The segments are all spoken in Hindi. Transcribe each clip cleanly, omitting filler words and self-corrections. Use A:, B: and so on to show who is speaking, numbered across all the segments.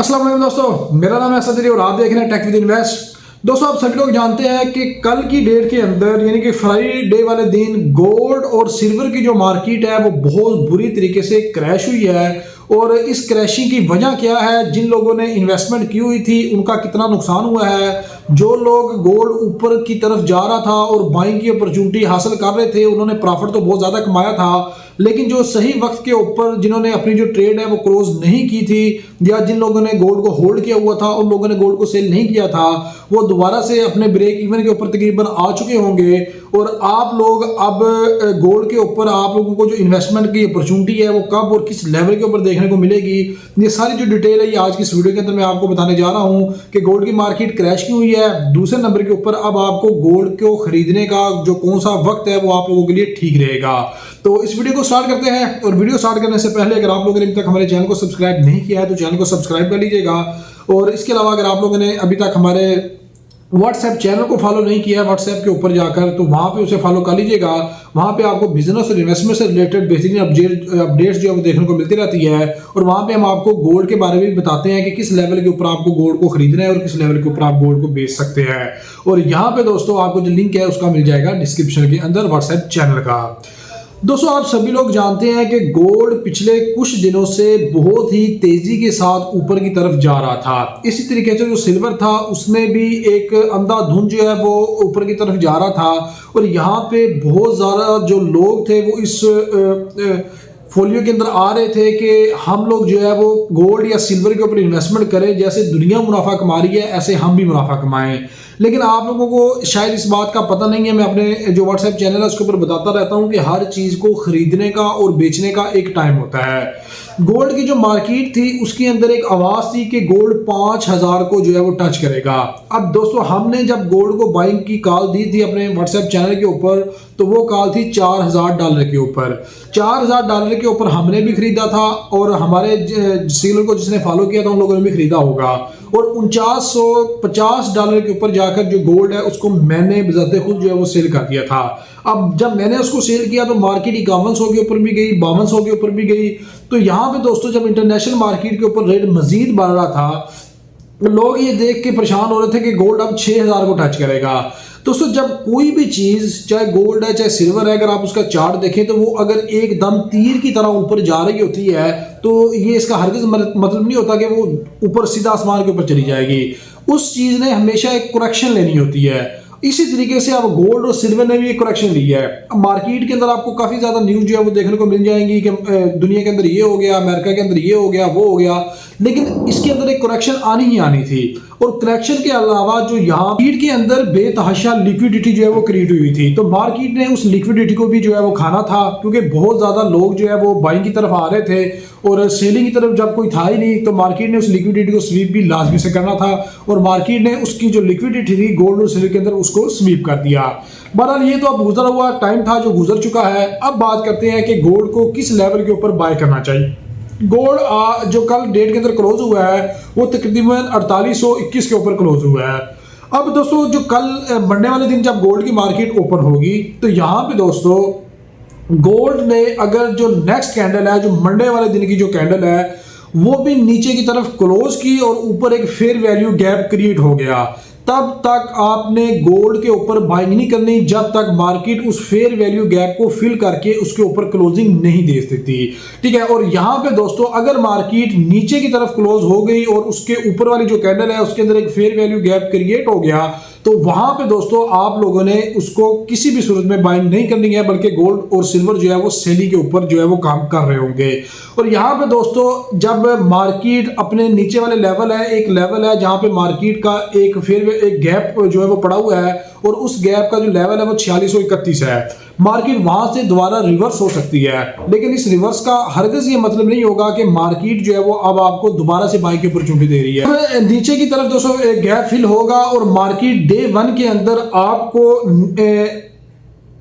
A: अस्सलाम वालेकुम दोस्तों, मेरा नाम है सदरी और आप देख रहे हैं टेक विद इन्वेस्ट। दोस्तों, आप सभी लोग जानते हैं कि कल की डेट के अंदर यानी कि फ्राइडे वाले दिन गोल्ड और सिल्वर की जो मार्केट है वो बहुत बुरी तरीके से क्रैश हुई है। और इस क्रैशिंग की वजह क्या है, जिन लोगों ने इन्वेस्टमेंट की हुई थी उनका कितना नुकसान हुआ है, जो लोग गोल्ड ऊपर की तरफ जा रहा था और बाइंग की अपॉर्चुनिटी हासिल कर रहे थे उन्होंने प्रॉफिट तो बहुत ज़्यादा कमाया था, लेकिन जो सही वक्त के ऊपर जिन्होंने अपनी जो ट्रेड है वो क्लोज नहीं की थी या जिन लोगों ने गोल्ड को होल्ड किया हुआ था उन लोगों ने गोल्ड को सेल नहीं किया था, वो दोबारा से अपने ब्रेक इवन के ऊपर तकरीबन आ चुके होंगे। और आप लोग अब गोल्ड के ऊपर आप लोगों को जो इन्वेस्टमेंट की अपॉर्चुनिटी है वो कब और किस लेवल के ऊपर देखने को मिलेगी, ये सारी जो डिटेल है ये आज की इस वीडियो के अंदर मैं आपको बताने जा रहा हूँ कि गोल्ड की मार्केट क्रैश क्यों हुई है। दूसरे नंबर के ऊपर अब आपको गोल्ड को खरीदने का जो कौन सा वक्त है वो आप लोगों के लिए ठीक रहेगा। तो इस वीडियो को स्टार्ट करते हैं। और वीडियो स्टार्ट करने से पहले अगर आप लोगों ने अभी तक हमारे चैनल को सब्सक्राइब नहीं किया है तो चैनल को सब्सक्राइब कर लीजिएगा। और इसके अलावा अगर आप लोगों ने अभी तक हमारे व्हाट्सएप चैनल को फॉलो नहीं किया है व्हाट्सएप के ऊपर जाकर, तो वहां पे उसे फॉलो कर लीजिएगा। वहां पे आपको बिजनेस और इन्वेस्टमेंट से रिलेटेड बेसिकली अपडेट्स जो है वो देखने को मिलती रहती है। और वहां पे हम आपको गोल्ड के बारे में भी बताते हैं कि किस लेवल के ऊपर आपको गोल्ड को खरीदना है और किस लेवल के ऊपर आप गोल्ड को बेच सकते हैं। और यहाँ पे दोस्तों आपको जो लिंक है उसका मिल जाएगा डिस्क्रिप्शन के अंदर व्हाट्सएप चैनल का। दोस्तों, आप सभी लोग जानते हैं कि गोल्ड पिछले कुछ दिनों से बहुत ही तेजी के साथ ऊपर की तरफ जा रहा था। इसी तरीके से जो सिल्वर था उसमें भी एक अंधाधुंध जो है वो ऊपर की तरफ जा रहा था। और यहाँ पे बहुत ज़्यादा जो लोग थे वो इस फोलियो के अंदर आ रहे थे कि हम लोग जो है वो गोल्ड या सिल्वर के ऊपर इन्वेस्टमेंट करें, जैसे दुनिया मुनाफा कमा रही है ऐसे हम भी मुनाफा कमाएं। लेकिन आप लोगों को शायद इस बात का पता नहीं है। मैं अपने जो व्हाट्सएप चैनल है उसके ऊपर बताता रहता हूं कि हर चीज़ को खरीदने का और बेचने का एक टाइम होता है। गोल्ड की जो मार्केट थी उसके अंदर एक आवाज़ थी कि गोल्ड 5000 को जो है वो टच करेगा। अब दोस्तों, हमने जब गोल्ड को बाइंग की कॉल दी थी अपने व्हाट्सएप चैनल के ऊपर तो वो कॉल थी $4000 के ऊपर। $4000 के ऊपर हमने भी खरीदा था और हमारे सीनियर को जिसने फॉलो किया था उन लोगों ने भी खरीदा होगा। और $4950 के ऊपर जाकर जो गोल्ड है उसको मैंने बजाते खुद जो है वो सेल कर दिया था। अब जब मैंने उसको सेल किया तो मार्केट 5100 के ऊपर भी गई, 5200 के ऊपर भी गई। तो यहाँ पे दोस्तों जब इंटरनेशनल मार्केट के ऊपर रेट मजीद बढ़ रहा था लोग ये देख के परेशान हो रहे थे कि गोल्ड अब 6000 को टच करेगा। दोस्तों, जब कोई भी चीज़ चाहे गोल्ड है चाहे सिल्वर है, अगर आप उसका चार्ट देखें तो वो अगर एकदम तीर की तरह ऊपर जा रही होती है तो ये इसका हरगिज़ मतलब नहीं होता कि वो ऊपर सीधा आसमान के ऊपर चली जाएगी। उस चीज़ ने हमेशा एक करेक्शन लेनी होती है। इसी तरीके से अब गोल्ड और सिल्वर ने भी एक करेक्शन ली है। अब मार्केट के अंदर आपको काफ़ी ज़्यादा न्यूज़ जो है वो देखने को मिल जाएंगी कि दुनिया के अंदर ये हो गया, अमेरिका के अंदर ये हो गया, वो हो गया, लेकिन इसके अंदर एक करेक्शन आनी ही आनी थी। और करेक्शन के अलावा जो यहाँ मार्केट के अंदर बेतहाशा लिक्विडिटी जो है वो क्रिएट हुई थी, तो मार्केट ने उस लिक्विडिटी को भी जो है वो खाना था, क्योंकि बहुत ज़्यादा लोग जो है वो बाइंग की तरफ आ रहे थे और सेलिंग की तरफ जब कोई था ही नहीं तो मार्केट ने उस लिक्विडिटी को स्वीप भी लाजमी से करना था। और मार्केट ने उसकी जो लिक्विडिटी थी गोल्ड और सिल्वर के अंदर उसको स्वीप कर दिया। बहरहाल ये तो अब गुजरा हुआ टाइम था जो गुजर चुका है। अब बात करते हैं कि गोल्ड को किस लेवल के ऊपर बाय करना चाहिए। गोल्ड जो कल डेट के अंदर क्लोज हुआ है वो तकरीबन 4821 के ऊपर क्लोज हुआ है। अब दोस्तों, जो कल मंडे वाले दिन जब गोल्ड की मार्केट ओपन होगी तो यहाँ पे दोस्तों गोल्ड ने अगर जो नेक्स्ट कैंडल है, जो मंडे वाले दिन की जो कैंडल है वो भी नीचे की तरफ क्लोज की और ऊपर एक फेयर वैल्यू गैप क्रिएट हो गया, तब तक आपने गोल्ड के ऊपर बाइंग नहीं करनी जब तक मार्केट उस फेयर वैल्यू गैप को फिल करके उसके ऊपर क्लोजिंग नहीं दे देती। ठीक है। और यहाँ पे दोस्तों अगर मार्केट नीचे की तरफ क्लोज हो गई और उसके ऊपर वाली जो कैंडल है उसके अंदर एक फेयर वैल्यू गैप क्रिएट हो गया तो वहां पे दोस्तों आप लोगों ने उसको किसी भी सूरत में बाइंग नहीं करनी है, बल्कि गोल्ड और सिल्वर जो है वो सेलिंग के ऊपर जो है वो काम कर रहे होंगे। और यहाँ पे दोस्तों जब मार्केट अपने नीचे वाले लेवल है, एक लेवल है जहां पे मार्केट का एक गैप जो है वो पड़ा हुआ है और उस गैप का जो लेवल है वो 4631 है। मार्केट वहां से दोबारा रिवर्स हो सकती है, लेकिन इस रिवर्स का हरगिज़ ये मतलब नहीं होगा कि मार्केट जो है वो अब आपको दोबारा से बाइंग की अपॉर्चुनिटी दे रही है। नीचे की तरफ दोस्तों एक गैप फिल होगा और मार्केट डे 1 के अंदर आपको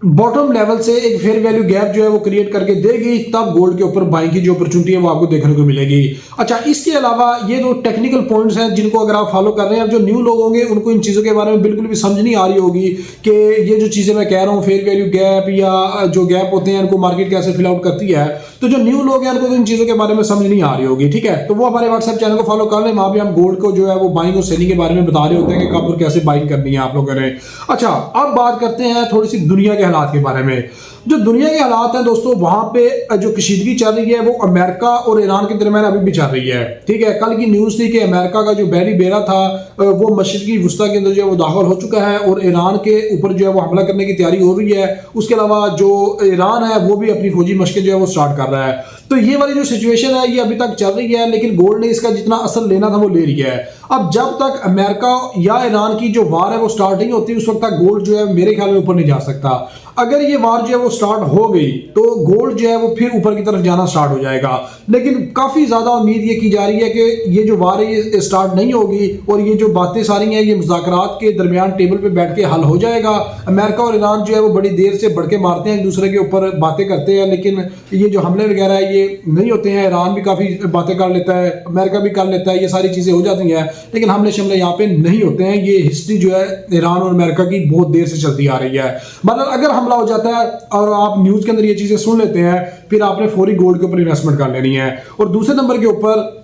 A: बॉटम लेवल से एक फेयर वैल्यू गैप जो है वो क्रिएट करके देगी, तब गोल्ड के ऊपर बाइंग की जो अपॉर्चुनिटी है वो आपको देखने को मिलेगी। अच्छा, इसके अलावा ये दो टेक्निकल पॉइंट्स हैं जिनको अगर आप फॉलो कर रहे हैं, अब जो न्यू लोग होंगे उनको इन चीज़ों के बारे में बिल्कुल भी समझ नहीं आ रही होगी कि ये जो चीज़ें मैं कह रहा हूँ फेयर वैल्यू गैप या जो गैप होते हैं इनको मार्केट कैसे फिल आउट करती है। तो जो न्यू लोग हैं उनको तो इन चीज़ों के बारे में समझ नहीं आ रही होगी, ठीक है। तो वो हमारे व्हाट्सएप चैनल को फॉलो कर लें, वहाँ पे हम गोल्ड को जो है वो बाइंग और सेलिंग के बारे में बता रहे होते हैं कि कब और कैसे बाइंग करनी है आप लोगों ने। अच्छा, अब बात करते हैं थोड़ी सी दुनिया के हालात के बारे में। जो दुनिया के हालात हैं दोस्तों, वहां पे जो कशीदगी चल रही है वो अमेरिका और ईरान के दरमियान अभी भी चल रही है, ठीक है। कल की न्यूज़ थी कि अमेरिका का जो बैरी बेरा था वो मशरिकी वुस्ता के अंदर जो है वो दाखिल हो चुका है और ईरान के ऊपर जो है वो हमला करने की तैयारी हो रही है। उसके अलावा जो ईरान है वो भी अपनी फौजी मशकें जो है वो स्टार्ट कर रहा है। तो ये वाली जो सिचुएशन है ये अभी तक चल रही है, लेकिन गोल्ड ने इसका जितना असर लेना था वो ले लिया है। अब जब तक अमेरिका या ईरान की जो वार है वो स्टार्ट नहीं होती, उस वक्त तक गोल्ड जो है मेरे ख्याल में ऊपर नहीं जा सकता। अगर ये वार जो है वो स्टार्ट हो गई तो गोल्ड जो है वो फिर ऊपर की तरफ जाना स्टार्ट हो जाएगा। लेकिन काफ़ी ज़्यादा उम्मीद ये की जा रही है कि ये जो वार है ये स्टार्ट नहीं होगी और ये जो बातें सारी हैं ये मुज़ाकरात के दरमियान टेबल पे बैठ के हल हो जाएगा। अमेरिका और ईरान जो है वो बड़ी देर से बढ़ के मारते हैं, एक दूसरे के ऊपर बातें करते हैं, लेकिन ये जो हमले वगैरह है ये नहीं होते हैं। ईरान भी काफ़ी बातें कर लेता है, अमेरिका भी कर लेता है, ये सारी चीज़ें हो जाती हैं, लेकिन हमले शमले यहाँ पे नहीं होते हैं। ये हिस्ट्री जो है ईरान और अमेरिका की बहुत देर से चलती आ रही है। मतलब अगर हमला हो जाता है और आप न्यूज़ के अंदर ये चीज़ें सुन लेते हैं, फिर आपने फौरी गोल्ड के ऊपर इन्वेस्टमेंट कर लेनी है। और दूसरे नंबर के ऊपर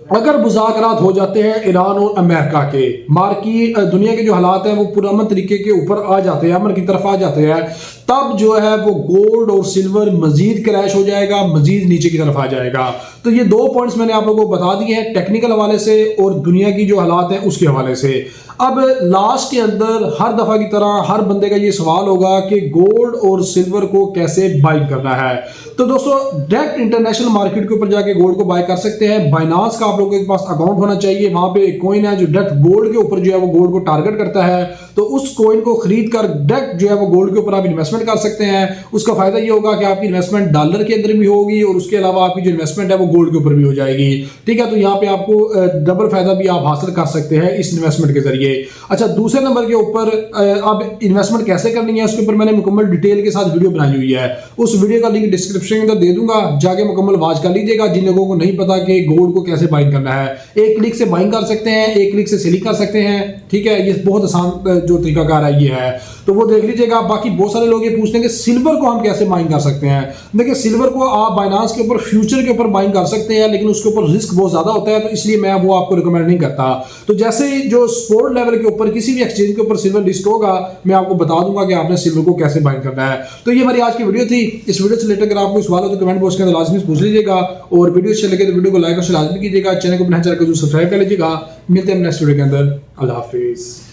A: अगर मुज़ाकरात हो जाते हैं ईरान और अमेरिका के, दुनिया के जो हालात हैं वो पुरअमन तरीके के ऊपर आ जाते हैं, अमन की तरफ आ जाते हैं, तब जो है वो गोल्ड और सिल्वर मजीद क्रैश हो जाएगा, मजीद नीचे की तरफ आ जाएगा। तो ये दो पॉइंट्स मैंने आप लोगों को बता दिए हैं, टेक्निकल हवाले से और दुनिया की जो हालात हैं उसके हवाले से। अब लास्ट के अंदर हर दफ़ा की तरह हर बंदे का ये सवाल होगा कि गोल्ड और सिल्वर को कैसे बाई करना है। तो दोस्तों, डायरेक्ट इंटरनेशनल मार्केट के ऊपर जाके गोल्ड को बाय कर सकते हैं। बाइनांस का आप लोगों के पास अकाउंट होना चाहिए, वहां पे एक कॉइन है जो डायरेक्ट गोल्ड के ऊपर जो है वो गोल्ड को टारगेट करता है। तो उस कॉइन को खरीद कर डायरेक्ट जो है वो गोल्ड के ऊपर आप इन्वेस्टमेंट कर सकते हैं। उसका फायदा ये होगा कि आपकी इन्वेस्टमेंट डॉलर के अंदर भी होगी और उसके अलावा आपकी जो इन्वेस्टमेंट है वो गोल्ड के ऊपर भी हो जाएगी, ठीक है। तो यहाँ पे आपको डबल फायदा भी आप हासिल कर सकते हैं इस इन्वेस्टमेंट के जरिए। अच्छा, दूसरे नंबर के ऊपर अब इन्वेस्टमेंट कैसे करनी है उसके ऊपर मैंने मुकम्मल डिटेल के साथ वीडियो बनाई हुई है। उस वीडियो का लिंक डिस्क्रिप्शन के अंदर दे दूंगा, जाके मुकम्मल वॉच कर लीजिएगा। जिन लोगों को नहीं पता कि गोल्ड को कैसे बाइंग करना है, एक क्लिक से बाइंग कर सकते हैं, एक क्लिक से सेलिंग कर सकते हैं, ठीक है। ये बहुत आसान जो तरीकाकार है ये है, तो वो देख लीजिएगा। बाकी बहुत सारे लोग ये पूछते हैं कि सिल्वर को हम कैसे बाइंग कर सकते हैं। देखिए, सिल्वर को आप बाइनांस के ऊपर फ्यूचर के ऊपर बाइंग कर सकते हैं, लेकिन उसके ऊपर रिस्क बहुत ज्यादा होता है, तो इसलिए मैं वो आपको रिकमेंड नहीं करता। तो जैसे ही जो स्पोर्ट लेवल के ऊपर किसी भी एक्सचेंज के ऊपर सिल्वर लिस्ट होगा, मैं आपको बता दूंगा कि आपने सिल्वर को कैसे बाइंग करना है। तो ये हमारी आज की वीडियो थी। इस वीडियो से रिलेटेड अगर आपको सवाल हो तो कमेंट बॉक्स के अंदर लाजमी पूछ लीजिएगा, और वीडियो अच्छे लगे तो वीडियो को लाइक और शेयर लाजमी कीजिएगा, चैनल को अपने चैनल को सब्सक्राइब कर लीजिएगा। मिलते हैं नेक्स्ट वीडियो के अंदर। अल्लाह हाफिज।